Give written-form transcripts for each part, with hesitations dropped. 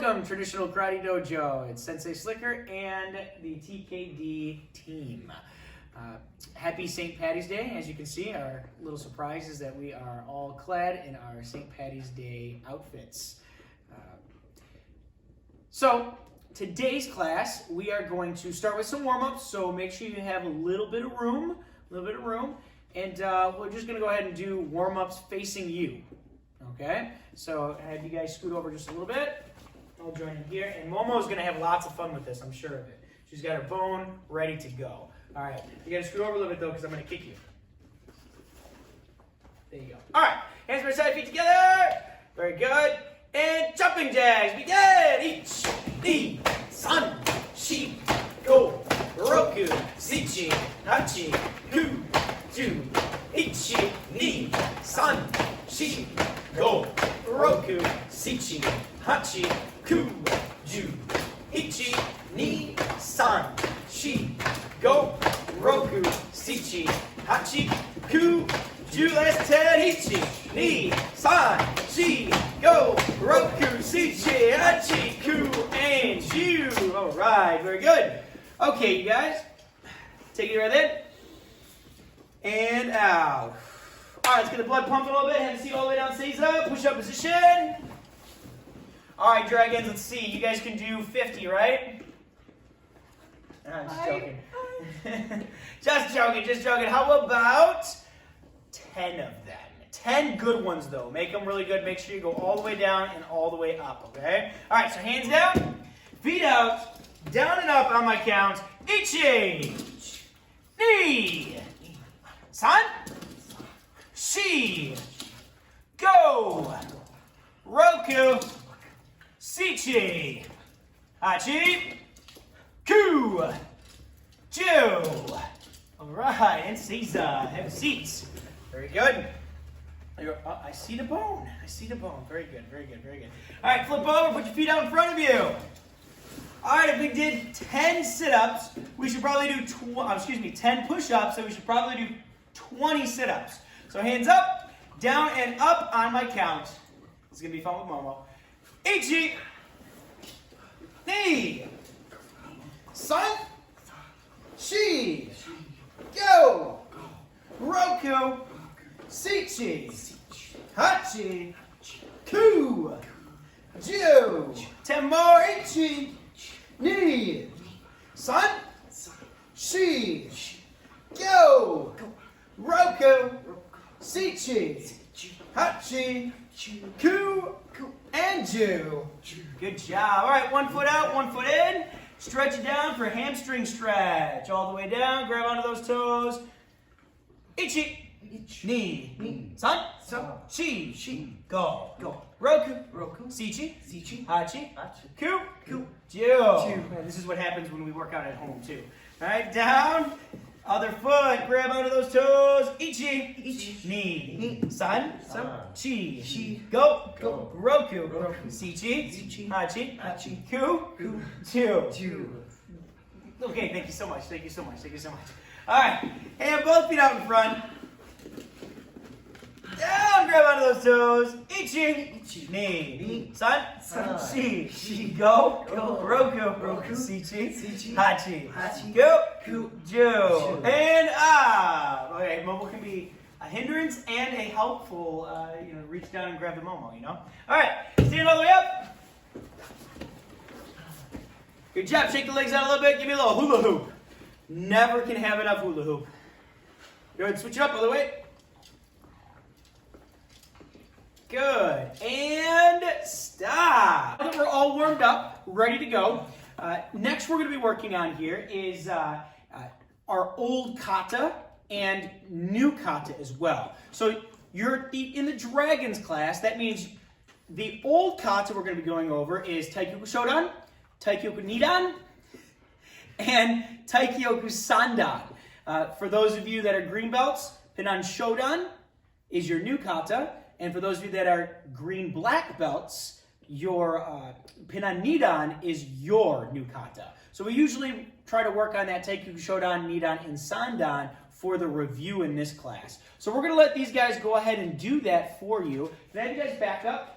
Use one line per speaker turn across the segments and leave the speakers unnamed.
Welcome, Traditional Karate Dojo. It's Sensei Slicker and the TKD team. Happy St. Patty's Day. As you can see, our little surprise is that we are all clad in our St. Patty's Day outfits. So, today's class, we are going to start with some warm-ups, so make sure you have a little bit of room, and we're just going to go ahead and do warm-ups facing you, okay? So, have you guys scoot over just a little bit. I'll join in here, and Momo's going to have lots of fun with this, I'm sure of it. She's got her bone ready to go. All right, you got to scoot over a little bit, though, because I'm going to kick you. There you go. All right, hands by side, feet together. Very good. And jumping jacks, begin! Each, ni, san, shi, go, roku, shichi, hachi, ku, ju, ichi, ni, san, shi, go, roku, shichi, hachi, ku, ju, ichi, ni, san, shi, go, roku, shichi, hachi, ku, ju. Last 10, ichi, ni, san, shi, go, roku, shichi, hachi, ku, and ju. All right, very good. Okay, you guys, take it right in and out. All right, let's get the blood pumping a little bit. Have the seat all the way down, stays up. Push up position. All right, dragons, let's see. You guys can do 50, right? I'm just joking. Just joking. How about 10 of them? 10 good ones, though. Make them really good. Make sure you go all the way down and all the way up, okay? All right, so hands down, feet out, down and up on my count. Ichi, ni, san, shi, go, roku, shichi, hachi, ku, ju. All right, and Caesar, have a seat. Very good. Oh, I see the bone. Very good. All right, flip over, put your feet out in front of you. All right, if we did 10 sit-ups, we should probably do 10 push-ups, so we should probably do 20 sit-ups. So hands up, down and up on my count. This is going to be fun with Momo. Ichi, ni, san, shi, go, roku, shichi, hachi, ku, ju. 10 more. Ichi, ni, san, shi, go, roku, shichi, hachi, ku, and ju. Good job. All right, 1 foot out, 1 foot in. Stretch it down for a hamstring stretch. All the way down, grab onto those toes. Ichi, ni, san, shi, go, roku, shichi, hachi, ku, ju. Man, this is what happens when we work out at home, too. All right, down. Other foot, grab onto those toes. Ichi, ni, san, shi, go, roku, shichi, hachi, ku, ju. Okay, thank you so much. All right, and both feet out in front. Down, grab onto those toes. Ichi, ni, san, shi, go, roku, shichi, hachi, ku, ju. And up. Okay, Momo can be a hindrance and a helpful, reach down and grab the Momo, All right, stand all the way up. Good job. Shake the legs out a little bit. Give me a little hula hoop. Never can have enough hula hoop. Go ahead and switch it up all the way. Good. And stop. Now that we're all warmed up, ready to go, next we're going to be working on here is our old kata and new kata as well. So you're in the Dragons class. That means the old kata we're going to be going over is Taikyoku Shodan, Taikyoku Nidan, and Taikyoku Sandan. For those of you that are green belts, Pinnan Shodan is your new kata. And for those of you that are green-black belts, your Pinnan Nidan is your new kata. So we usually try to work on that Taikyoku Shodan, Nidan, and Sandan for the review in this class. So we're going to let these guys go ahead and do that for you. Can I have you guys back up?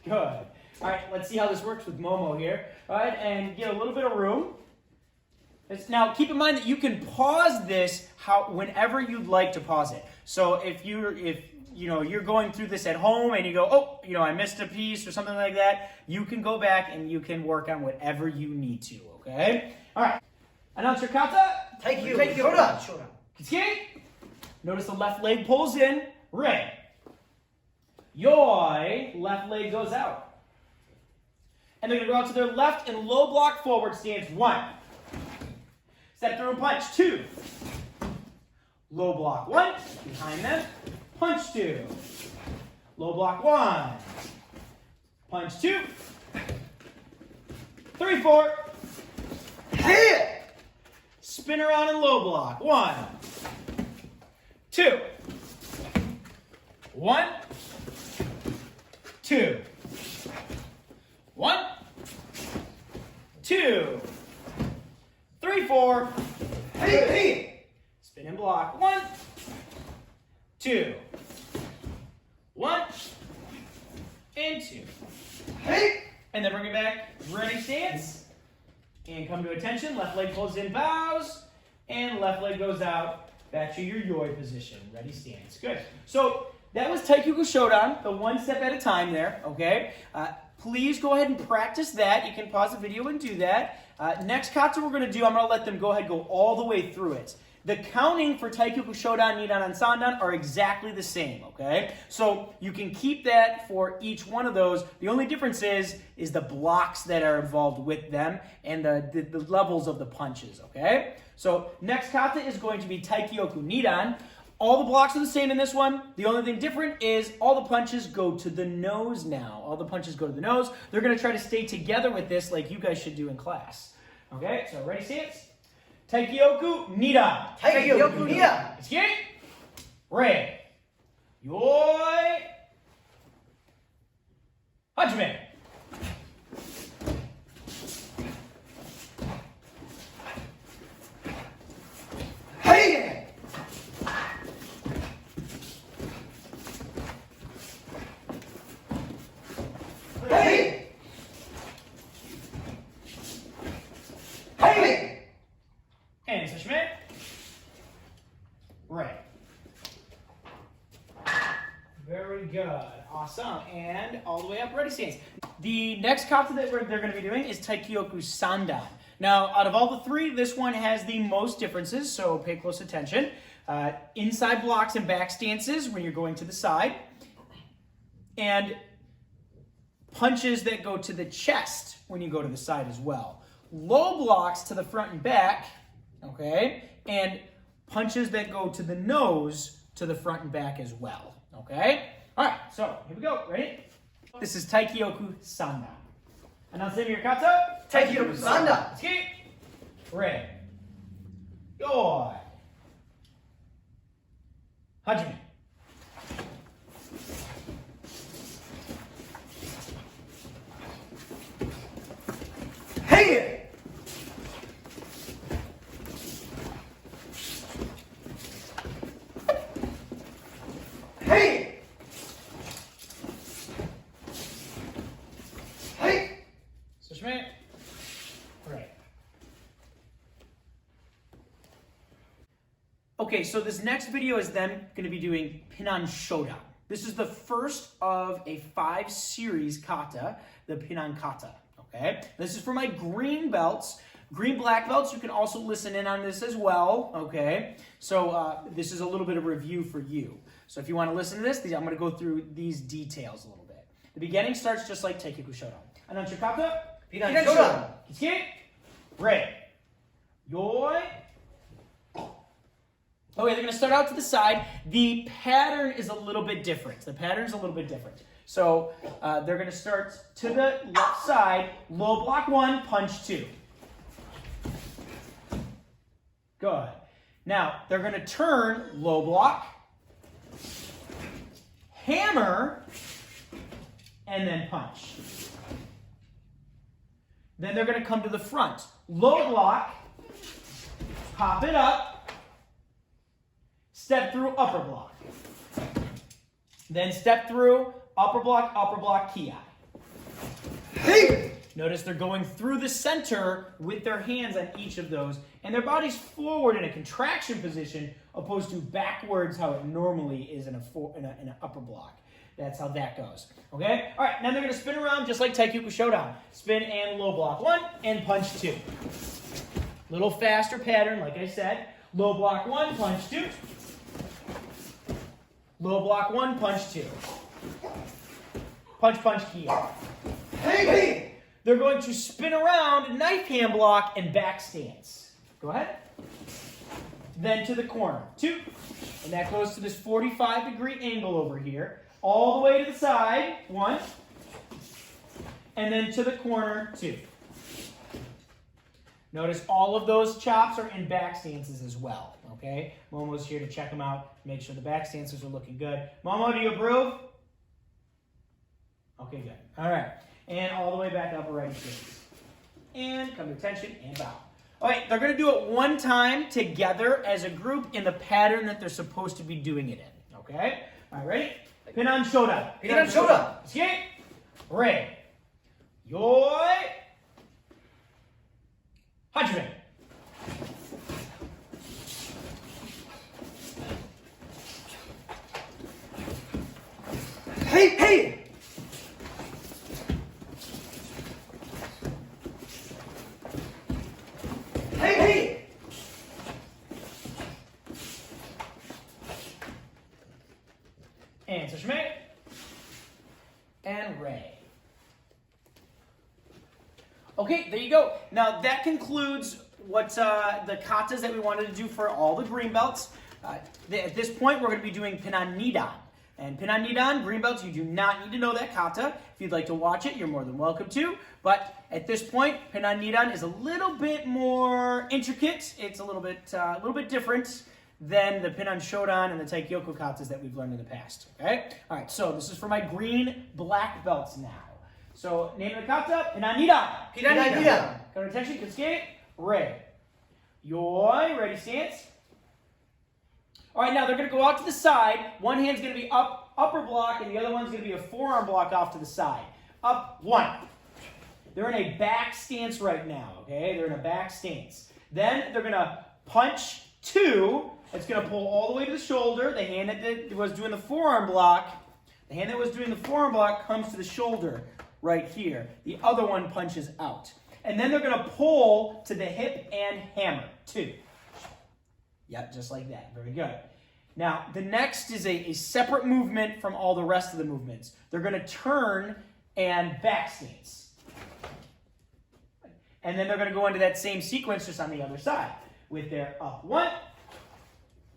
Good. All right, let's see how this works with Momo here. All right, and get a little bit of room. Now, keep in mind that you can pause this whenever you'd like to pause it. So if you're going through this at home and you go, oh, I missed a piece or something like that, you can go back and you can work on whatever you need to, okay? All right. Announce your kata.
Take you. Shodan.
Kitsuki. Notice the left leg pulls in. Re. Yoi. Left leg goes out. And they're going to go out to their left and low block forward stance. 1. Step through and punch. 2. Low block 1. Behind them. Punch 2. Low block 1. Punch 2. 3, 4.
Hit!
Spin around and low block. 1. 2. 1. 2. 1. 2. 3, 4.
Hey!
Spin and block. 1. 2. 1. And 2.
Hey!
And then bring it back. Ready stance. And come to attention. Left leg pulls in, bows. And left leg goes out. Back to your yoi position. Ready stance. Good. So that was Taikyoku Shodan, the 1 step at a time there. Okay. Please go ahead and practice that. You can pause the video and do that. Next kata we're going to do, I'm going to let them go ahead and go all the way through it. The counting for Taikyoku Shodan, Nidan, and Sandan are exactly the same, okay? So you can keep that for each one of those. The only difference is the blocks that are involved with them and the levels of the punches, okay? So next kata is going to be Taikyoku Nidan. All the blocks are the same in this one. The only thing different is all the punches go to the nose now. All the punches go to the nose. They're going to try to stay together with this like you guys should do in class. Okay, so ready, stance? Taikyoku Nidan.
Taikyoku Nidan.
Kitsuki. Re. Yoi. Hajime.
Hey! Hey! Hey!
And Sashime. Right. Very good. Awesome. And all the way up, ready stance. The next kata that they're going to be doing is Taikyoku Sandan. Now, out of all the three, this one has the most differences, so pay close attention. Inside blocks and back stances when you're going to the side. And punches that go to the chest when you go to the side as well. Low blocks to the front and back, okay? And punches that go to the nose to the front and back as well, okay? All right, so here we go. Ready? This is Taikyoku Sandan. Announce the name of your kata.
Taikyoku Sandan.
Kitsuki. Re. Yoi. Hajime.
Hey! Hey! Hey!
Sashime. Right. Okay, so this next video is them going to be doing Pinan Shodan. This is the first of a 5-series kata, the Pinan kata. Okay, this is for my green belts. Green black belts, you can also listen in on this as well. Okay, so this is a little bit of review for you. So if you want to listen to this, I'm going to go through these details a little bit. The beginning starts just like Taikyoku Shodan. Announce your kata.
Pinan Shodan.
Kitsuki. Re. Yoi. Okay, they're going to start out to the side. The pattern is a little bit different. So they're going to start to the left side, low block 1, punch 2. Good. Now, they're going to turn low block, hammer, and then punch. Then they're going to come to the front. Low block, pop it up, step through upper block. Then step through upper block, kiai.
Hey!
Notice they're going through the center with their hands on each of those, and their body's forward in a contraction position, opposed to backwards how it normally is in an upper block. That's how that goes. Okay? All right, now they're going to spin around just like Taekwondo Showdown. Spin and low block 1 and punch 2. Little faster pattern, like I said. Low block 1, punch 2. Low block 1, punch 2. Punch, punch, key.
Hey! Hey!
They're going to spin around, knife hand block, and back stance. Go ahead. Then to the corner. 2. And that goes to this 45-degree angle over here. All the way to the side. 1. And then to the corner. 2. Notice all of those chops are in back stances as well. Okay? Momo's here to check them out. Make sure the back stances are looking good. Momo, do you approve? Okay, good. All right. And all the way back up, ready stance. And come to attention and bow. All right, they're going to do it one time together as a group in the pattern that they're supposed to be doing it in. Okay? All right, ready? Pinan Showdown.
Pinan Showdown.
Escape. Ray. Yoi. Hajime.
Hey! Hey! Hey! Hey!
And Sashime. And Ray. Okay, there you go. Now that concludes what the katas that we wanted to do for all the green belts. At this point, we're going to be doing Pinan Nidan. And Pinan Nidan, green belts, you do not need to know that kata. If you'd like to watch it, you're more than welcome to. But at this point, Pinan Nidan is a little bit more intricate. It's a little bit different than the Pinan Shodan and the Taikyoku katas that we've learned in the past. Okay? All right, so this is for my green black belts now. So, name of the kata, Pinan Nidan.
Pinan Nidan.
Come to attention, Kitsuke, Ray. Yoi, ready, stance. All right, now they're going to go out to the side. One hand's going to be upper block, and the other one's going to be a forearm block off to the side. Up, 1. They're in a back stance right now, okay? They're in a back stance. Then they're going to punch 2. It's going to pull all the way to the shoulder. The hand that was doing the forearm block, comes to the shoulder right here. The other one punches out. And then they're going to pull to the hip and hammer. 2. Yep, just like that. Very good. Now, the next is a separate movement from all the rest of the movements. They're going to turn and back stance. And then they're going to go into that same sequence just on the other side with their up. 1.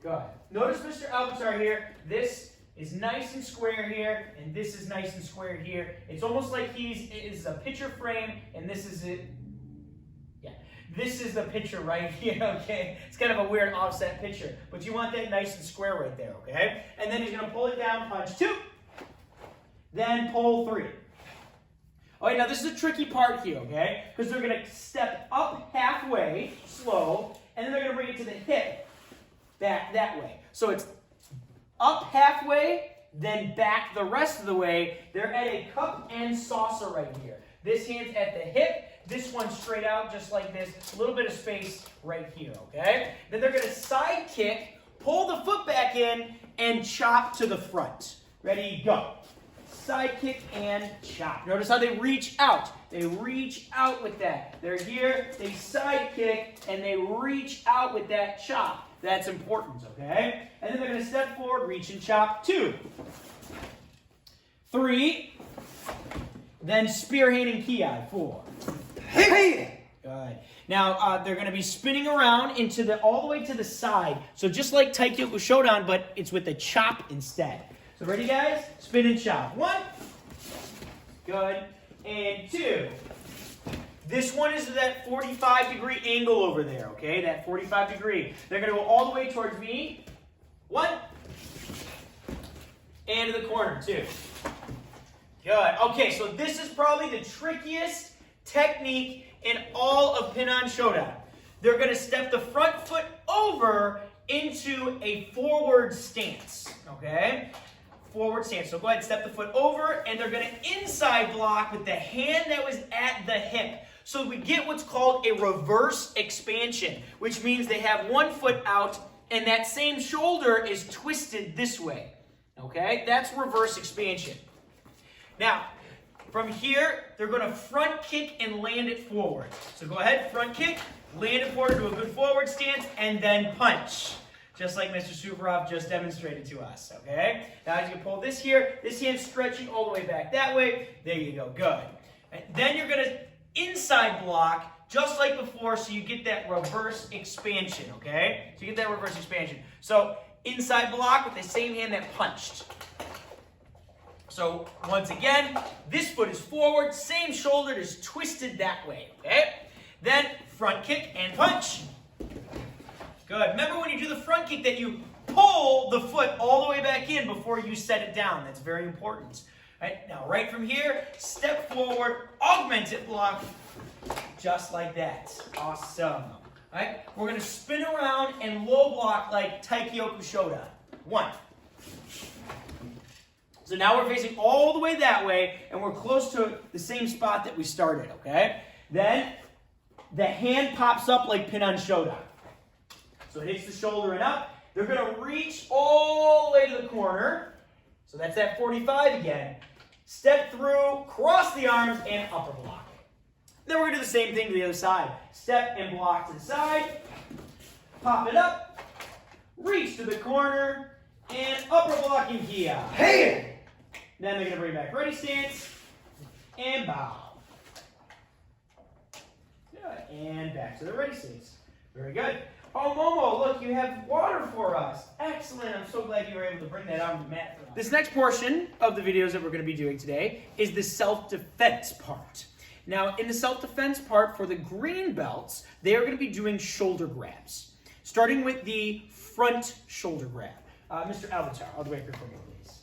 Good. Notice Mr. Albatar here. This is nice and square here, and this is nice and square here. It's almost like it is a picture frame, and this is it. Yeah. This is the picture right here, okay? It's kind of a weird offset picture, but you want that nice and square right there, okay? And then he's going to pull it down, punch 2, then pull 3. All right, now this is a tricky part here, okay? Because they're going to step up halfway, slow, and then they're going to bring it to the hip, back that way. So it's up halfway, then back the rest of the way. They're at a cup and saucer right here. This hand's at the hip, this one straight out just like this, a little bit of space right here, okay? Then they're going to side kick, pull the foot back in, and chop to the front. Ready, go. Side kick and chop. Notice how they reach out. They reach out with that. They're here, they side kick, and they reach out with that chop. That's important, okay? And then they're going to step forward, reach and chop. 2. 3. Then spear hand and ki. 4.
Hey!
Good. Now, they're going to be spinning around all the way to the side. So just like Taikyoku Showdown, but it's with a chop instead. So ready, guys? Spin and chop. 1. Good. And 2. This one is that 45-degree angle over there, okay? That 45-degree. They're going to go all the way towards me. 1. And to the corner. 2. Good. Okay, so this is probably the trickiest technique in all of Pinan Showdown. They're going to step the front foot over into a forward stance, okay? forward stance. So go ahead and step the foot over, and they're going to inside block with the hand that was at the hip. So we get what's called a reverse expansion, which means they have one foot out, and that same shoulder is twisted this way. Okay? That's reverse expansion. Now, from here, they're going to front kick and land it forward. So go ahead, front kick, land it forward to a good forward stance, and then punch. Just like Mr. Suvorov just demonstrated to us, okay? Now as you pull this here, this hand's stretching all the way back that way. There you go, good. And then you're going to inside block, just like before, so you get that reverse expansion, okay? So you get that reverse expansion. So inside block with the same hand that punched. So once again, this foot is forward, same shoulder is twisted that way, okay? Then front kick and punch. Good. Remember when you do the front kick that you pull the foot all the way back in before you set it down. That's very important. All right, now right from here, step forward, augment it block, just like that. Awesome. All right, we're going to spin around and low block like Taikyo Kushoda. 1. So now we're facing all the way that way, and we're close to the same spot that we started, okay? Then the hand pops up like Pin-on Shoda. So it hits the shoulder and up. They're going to reach all the way to the corner. So that's that 45 again. Step through, cross the arms, and upper block. Then we're going to do the same thing to the other side. Step and block to the side. Pop it up. Reach to the corner. And upper block in here.
Hand!
Then they're going to bring back ready stance. And bow. Good. And back to the ready stance. Very good. Oh, Momo, look, you have water for us. Excellent. I'm so glad you were able to bring that on the mat for us. This next portion of the videos that we're going to be doing today is the self-defense part. Now, in the self-defense part for the green belts, they are going to be doing shoulder grabs, starting with the front shoulder grab. Mr. Avatar, I'll wait here for me, please.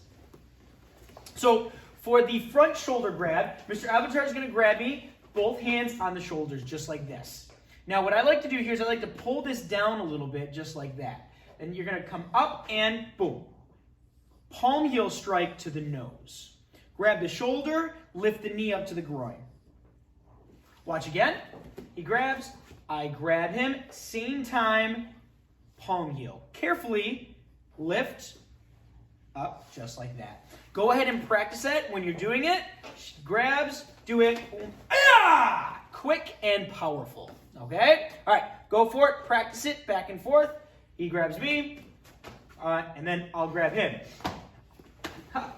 So, for the front shoulder grab, Mr. Avatar is going to grab me, both hands on the shoulders, just like this. Now, what I like to do here is I like to pull this down a little bit, just like that. Then you're going to come up and boom. Palm heel strike to the nose. Grab the shoulder, lift the knee up to the groin. Watch again. He grabs, I grab him, same time, palm heel. Carefully lift up, just like that. Go ahead and practice it when you're doing it. Grabs, do it. Ah! Quick and powerful. Okay? All right, go for it. Practice it back and forth. He grabs me, and then I'll grab him.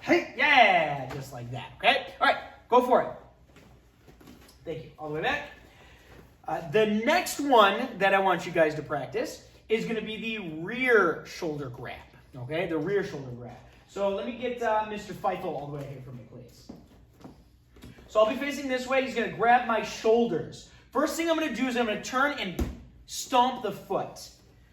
Hey, yeah, just like that. Okay? All right, go for it. Thank you. All the way back. The next one that I want you guys to practice is going to be the rear shoulder grab. Okay? The rear shoulder grab. So let me get Mr. Feifel all the way here for me, please. So I'll be facing this way. He's going to grab my shoulders. First thing I'm going to do is I'm going to turn and stomp the foot.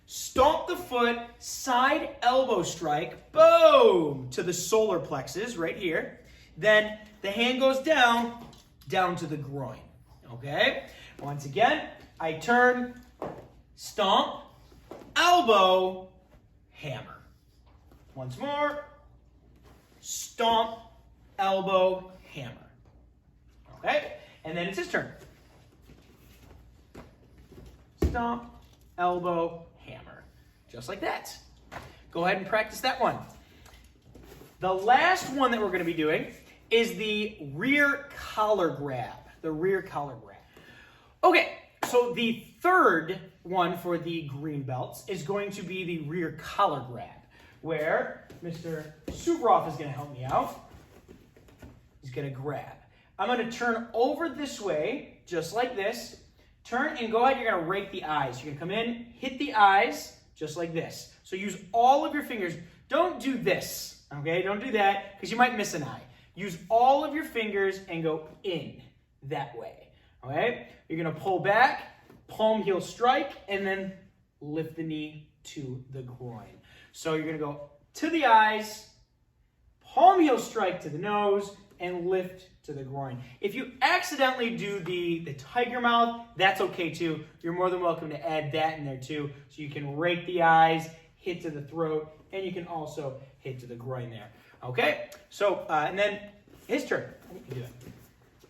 Stomp the foot, side elbow strike, boom, to the solar plexus right here. Then the hand goes down to the groin. Okay? Once again, I turn, stomp, elbow, hammer. Once more, stomp, elbow, hammer. Okay? And then it's his turn. Stomp, elbow, hammer. Just like that. Go ahead and practice that one. The last one that we're going to be doing is the rear collar grab. The rear collar grab. Okay, so the third one for the green belts is going to be the rear collar grab, where Mr. Suvorov is going to help me out. He's going to grab. I'm going to turn over this way, just like this. Turn and go ahead, you're going to rake the eyes. You're going to come in, hit the eyes, just like this. So use all of your fingers. Don't do this, okay? Don't do that, because you might miss an eye. Use all of your fingers and go in that way, okay? You're going to pull back, palm heel strike, and then lift the knee to the groin. So you're going to go to the eyes, palm heel strike to the nose, and lift to the groin. If you accidentally do the tiger mouth, that's okay too. You're more than welcome to add that in there too. So you can rake the eyes, hit to the throat, and you can also hit to the groin there. Okay, so, and then his turn. You can do it.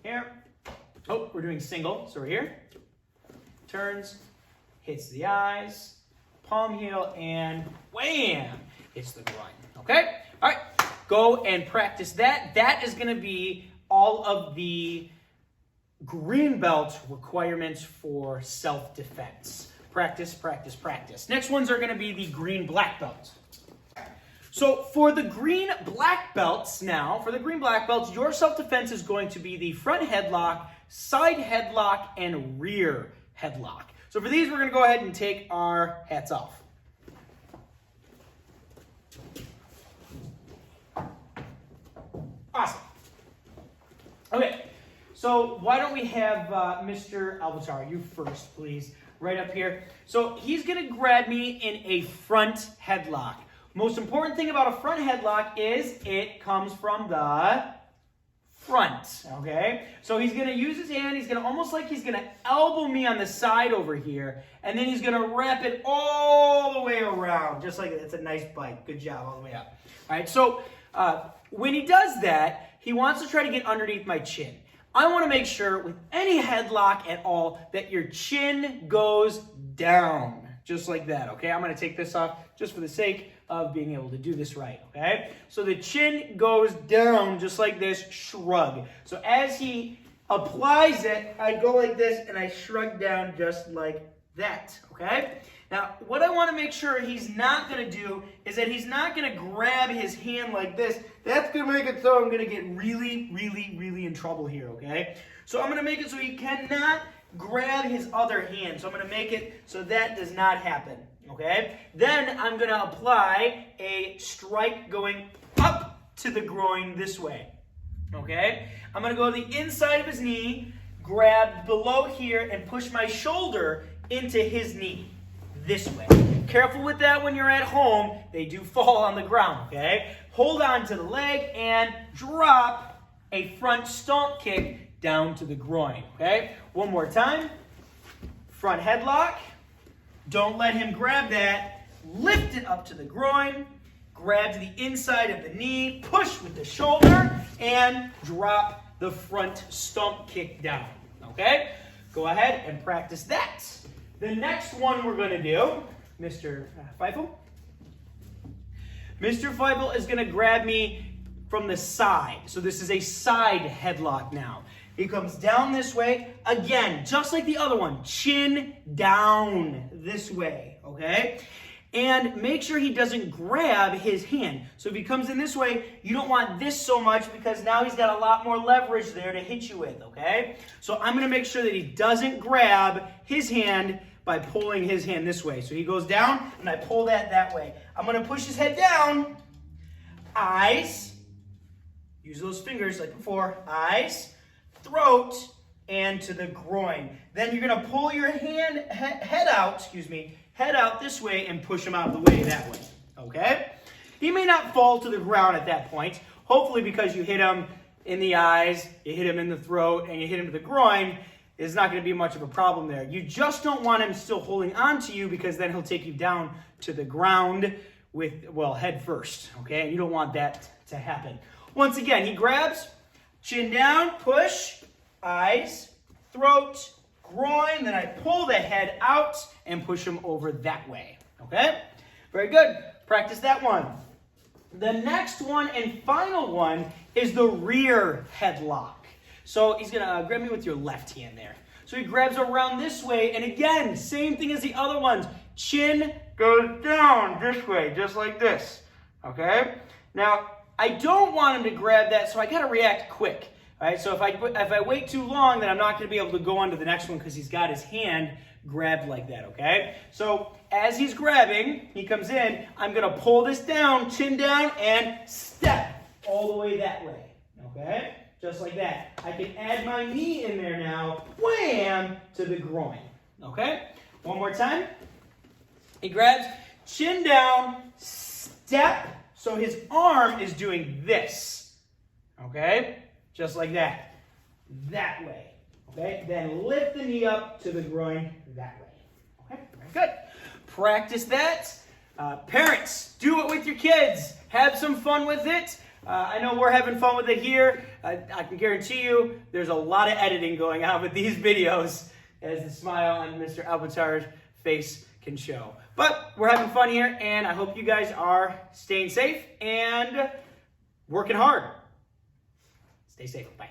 Here. Oh, we're doing single, so we're here. Turns, hits the eyes, palm heel, and wham! Hits the groin. Okay? All right, go and practice that. That is going to be all of the green belt requirements for self-defense. Practice, practice, practice. Next ones are going to be the green black belts. So for the green black belts now, your self-defense is going to be the front headlock, side headlock, and rear headlock. So for these, we're going to go ahead and take our hats off. Awesome. Okay, so why don't we have Mr. Alvatore, you first, please, right up here. So he's going to grab me in a front headlock. Most important thing about a front headlock is it comes from the front, okay? So he's going to use his hand, he's going to almost like he's going to elbow me on the side over here, and then he's going to wrap it all the way around, just like it's a nice bite. Good job, all the way up. All right, so when he does that, he wants to try to get underneath my chin. I want to make sure with any headlock at all that your chin goes down, just like that, okay? I'm going to take this off just for the sake of being able to do this right, okay? So the chin goes down just like this, shrug. So as he applies it, I go like this and I shrug down just like that, okay? Now, what I want to make sure he's not going to do is that he's not going to grab his hand like this. That's going to make it so I'm going to get really, really, really in trouble here, okay? So I'm going to make it so he cannot grab his other hand. So I'm going to make it so that does not happen, okay? Then I'm going to apply a strike going up to the groin this way, okay? I'm going to go to the inside of his knee, grab below here, and push my shoulder into his knee this way. Careful with that when you're at home. They do fall on the ground, okay? Hold on to the leg and drop a front stomp kick down to the groin, okay? One more time. Front headlock. Don't let him grab that. Lift it up to the groin. Grab to the inside of the knee. Push with the shoulder. And drop the front stomp kick down, okay? Go ahead and practice that. The next one we're going to do, Mr. Feifel. Mr. Feifel is going to grab me from the side. So this is a side headlock now. He comes down this way. Again, just like the other one, chin down this way, okay? And make sure he doesn't grab his hand. So if he comes in this way, you don't want this so much because now he's got a lot more leverage there to hit you with, okay? So I'm going to make sure that he doesn't grab his hand by pulling his hand this way. So he goes down, and I pull that way. I'm going to push his head down. Eyes. Use those fingers like before. Eyes, throat, and to the groin. Then you're going to pull your head out this way and push him out of the way that way. Okay? He may not fall to the ground at that point. Hopefully because you hit him in the eyes, you hit him in the throat, and you hit him to the groin, it's not going to be much of a problem there. You just don't want him still holding on to you because then he'll take you down to the ground with, well, head first. Okay? And you don't want that to happen. Once again, he grabs, chin down, push, eyes, throat, groin, then I pull the head out and push him over that way. Okay? Very good. Practice that one. The next one and final one is the rear headlock. So he's going to grab me with your left hand there. So he grabs around this way, and again, same thing as the other ones. Chin goes down this way, just like this. Okay? Now, I don't want him to grab that, so I got to react quick. All right, so if I wait too long, then I'm not going to be able to go on to the next one because he's got his hand grabbed like that, okay? So as he's grabbing, he comes in, I'm going to pull this down, chin down, and step all the way that way, okay? Just like that. I can add my knee in there now, wham, to the groin, okay? One more time. He grabs, chin down, step, so his arm is doing this, okay? Just like that. That way. Okay? Then lift the knee up to the groin that way. Okay? Very good. Practice that. Parents, do it with your kids. Have some fun with it. I know we're having fun with it here. I can guarantee you there's a lot of editing going on with these videos, as the smile on Mr. Albatar's face can show. But we're having fun here, and I hope you guys are staying safe and working hard. Stay safe. Bye.